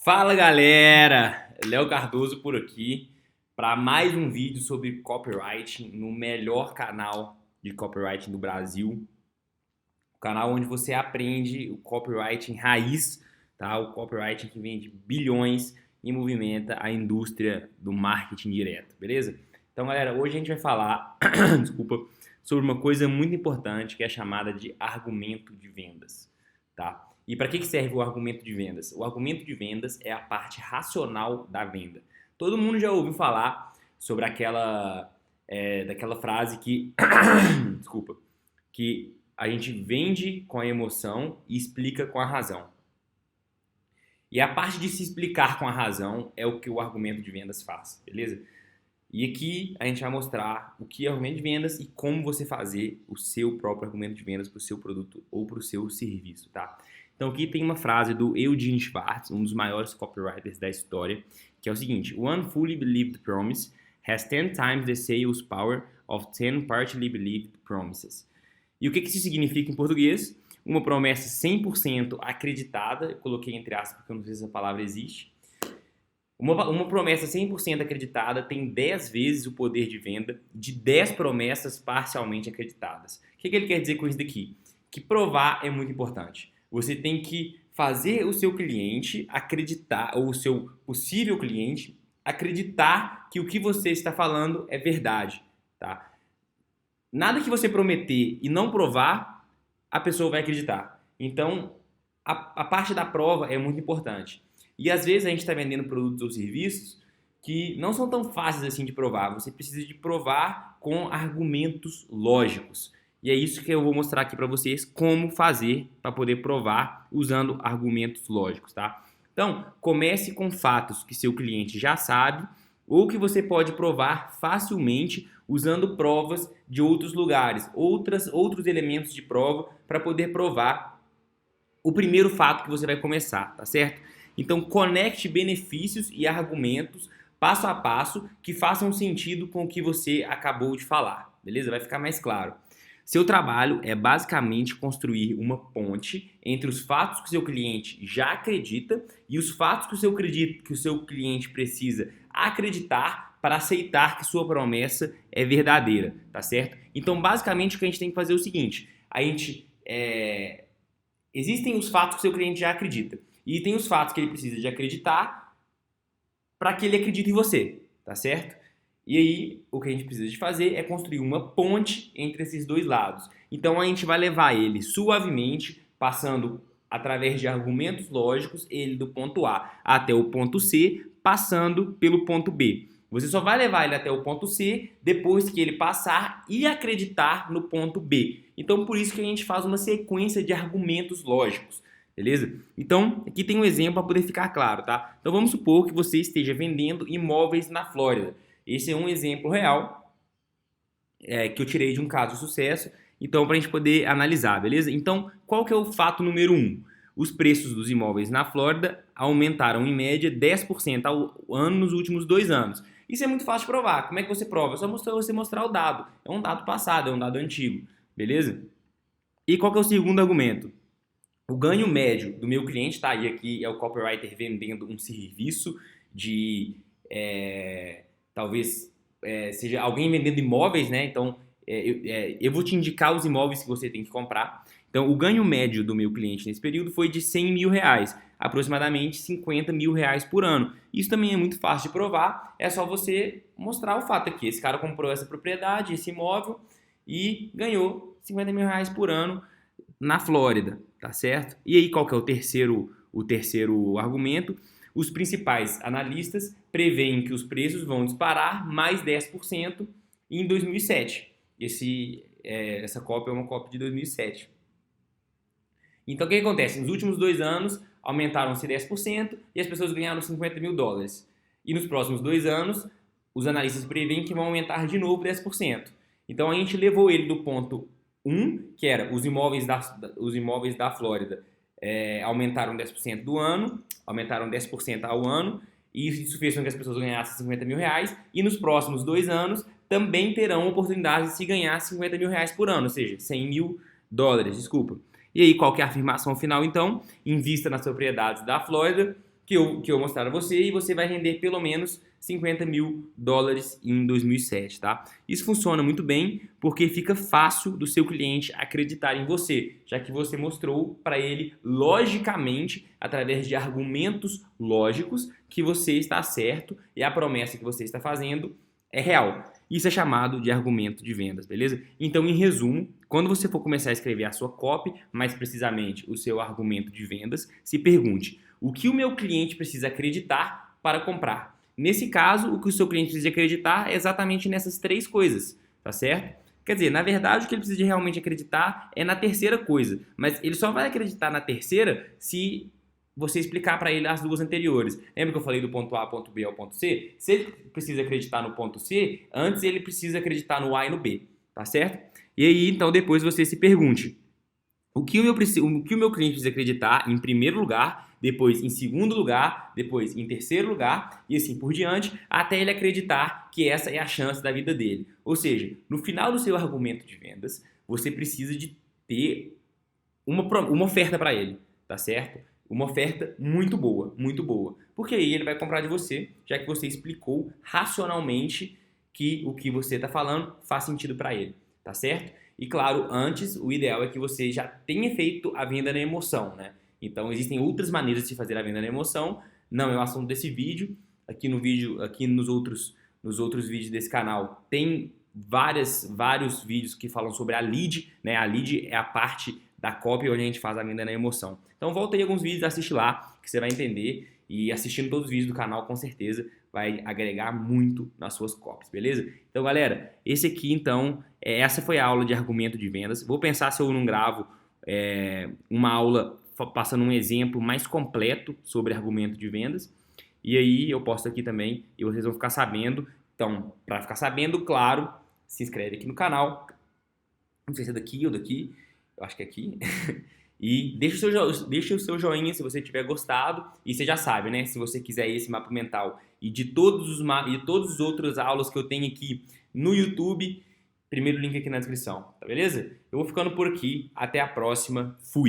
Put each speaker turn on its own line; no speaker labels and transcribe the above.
Fala galera, Léo Cardoso por aqui para mais um vídeo sobre copywriting no melhor canal de copywriting do Brasil, o canal onde você aprende o copywriting raiz, tá? O copywriting que vende bilhões e movimenta a indústria do marketing direto, beleza? Então galera, hoje a gente vai falar, desculpa, sobre uma coisa muito importante que é chamada de argumento de vendas, tá? E para que serve o argumento de vendas? O argumento de vendas é a parte racional da venda. Todo mundo já ouviu falar sobre daquela frase que, desculpa, que a gente vende com a emoção e explica com a razão. E a parte de se explicar com a razão é o que o argumento de vendas faz, beleza? E aqui a gente vai mostrar o que é argumento de vendas e como você fazer o seu próprio argumento de vendas para o seu produto ou para o seu serviço, tá? Então aqui tem uma frase do Eugene Schwartz, um dos maiores copywriters da história, que é o seguinte: One fully believed promise has 10 times the sales power of 10 partially believed promises. E o que isso significa em português? Uma promessa 100% acreditada, eu coloquei entre aspas porque eu não sei se essa palavra existe. Uma promessa 100% acreditada tem 10 vezes o poder de venda de 10 promessas parcialmente acreditadas. O que ele quer dizer com isso daqui? Que provar é muito importante. Você tem que fazer o seu cliente acreditar, ou o seu possível cliente acreditar que o que você está falando é verdade, tá? Nada que você prometer e não provar, a pessoa vai acreditar. Então, a parte da prova é muito importante. E às vezes a gente está vendendo produtos ou serviços que não são tão fáceis assim de provar. Você precisa de provar com argumentos lógicos. E é isso que eu vou mostrar aqui para vocês como fazer para poder provar usando argumentos lógicos, tá? Então, comece com fatos que seu cliente já sabe ou que você pode provar facilmente usando provas de outros lugares, outros elementos de prova para poder provar o primeiro fato que você vai começar, tá certo? Então, conecte benefícios e argumentos passo a passo que façam sentido com o que você acabou de falar, beleza? Vai ficar mais claro. Seu trabalho é basicamente construir uma ponte entre os fatos que o seu cliente já acredita e os fatos que o seu cliente precisa acreditar para aceitar que sua promessa é verdadeira, tá certo? Então, basicamente, o que a gente tem que fazer é o seguinte: existem os fatos que o seu cliente já acredita e tem os fatos que ele precisa de acreditar para que ele acredite em você, tá certo? E aí, o que a gente precisa de fazer é construir uma ponte entre esses dois lados. Então, a gente vai levar ele suavemente, passando através de argumentos lógicos, ele do ponto A até o ponto C, passando pelo ponto B. Você só vai levar ele até o ponto C depois que ele passar e acreditar no ponto B. Então, por isso que a gente faz uma sequência de argumentos lógicos. Beleza? Então, aqui tem um exemplo para poder ficar claro, tá? Então, vamos supor que você esteja vendendo imóveis na Flórida. Esse é um exemplo real que eu tirei de um caso de sucesso, então para a gente poder analisar, beleza? Então, qual que é o fato número 1? Os preços dos imóveis na Flórida aumentaram em média 10% ao ano nos últimos 2 anos. Isso é muito fácil de provar. Como é que você prova? É só você mostrar o dado. É um dado passado, é um dado antigo, beleza? E qual que é o segundo argumento? O ganho médio do meu cliente, tá? E aqui é o copywriter vendendo um serviço de... talvez seja alguém vendendo imóveis, né? Então, eu vou te indicar os imóveis que você tem que comprar. Então, o ganho médio do meu cliente nesse período foi de 100 mil reais, aproximadamente 50 mil reais por ano. Isso também é muito fácil de provar, é só você mostrar o fato aqui. Esse cara comprou essa propriedade, esse imóvel, e ganhou 50 mil reais por ano na Flórida, tá certo? E aí, qual que é o terceiro argumento? Os principais analistas preveem que os preços vão disparar mais 10% em 2007. Essa cópia é uma cópia de 2007. Então, o que acontece? Nos últimos 2 anos, aumentaram-se 10% e as pessoas ganharam 50 mil dólares. E nos próximos 2 anos, os analistas preveem que vão aumentar de novo 10%. Então, a gente levou ele do ponto 1, que era os imóveis da Flórida, aumentaram 10% do ano, aumentaram 10% ao ano, e isso fez com que as pessoas ganhassem 50 mil reais, e nos próximos 2 anos também terão oportunidade de se ganhar 50 mil reais por ano, ou seja, 100 mil dólares, desculpa. E aí, qual que é a afirmação final, então? Invista nas propriedades da Flórida, que eu mostrar a você e você vai render pelo menos $50 mil em 2007, tá? Isso funciona muito bem porque fica fácil do seu cliente acreditar em você, já que você mostrou para ele logicamente, através de argumentos lógicos, que você está certo e a promessa que você está fazendo é real. Isso é chamado de argumento de vendas, beleza? Então, em resumo, quando você for começar a escrever a sua copy, mais precisamente o seu argumento de vendas, se pergunte: o que o meu cliente precisa acreditar para comprar? Nesse caso, o que o seu cliente precisa acreditar é exatamente nessas 3 coisas, tá certo? Quer dizer, na verdade, o que ele precisa realmente acreditar é na terceira coisa, mas ele só vai acreditar na terceira se você explicar para ele as 2 anteriores. Lembra que eu falei do ponto A, ponto B ao ponto C? Se ele precisa acreditar no ponto C, antes ele precisa acreditar no A e no B, tá certo? E aí, então, depois você se pergunte: o que o meu cliente precisa acreditar em primeiro lugar, depois em segundo lugar, depois em terceiro lugar e assim por diante, até ele acreditar que essa é a chance da vida dele. Ou seja, no final do seu argumento de vendas, você precisa de ter uma oferta para ele, tá certo? Uma oferta muito boa, porque aí ele vai comprar de você, já que você explicou racionalmente que o que você está falando faz sentido para ele, tá certo? E claro, antes, o ideal é que você já tenha feito a venda na emoção, né? Então, existem outras maneiras de se fazer a venda na emoção, não é o assunto desse vídeo. Aqui nos outros vídeos desse canal, tem vários vídeos que falam sobre a lead, né? A lead é a parte da copy onde a gente faz a venda na emoção. Então, volta aí alguns vídeos, assiste lá, que você vai entender. E assistindo todos os vídeos do canal, com certeza, vai agregar muito nas suas copies, beleza? Então, galera, esse aqui, então, essa foi a aula de argumento de vendas. Vou pensar se eu não gravo uma aula passando um exemplo mais completo sobre argumento de vendas. E aí eu posto aqui também e vocês vão ficar sabendo. Então, para ficar sabendo, claro, se inscreve aqui no canal. Não sei se é daqui ou daqui. Eu acho que é aqui. E deixa o seu joinha se você tiver gostado. E você já sabe, né? Se você quiser esse mapa mental e de todos os outros aulas que eu tenho aqui no YouTube, primeiro link aqui na descrição, tá beleza? Eu vou ficando por aqui. Até a próxima. Fui!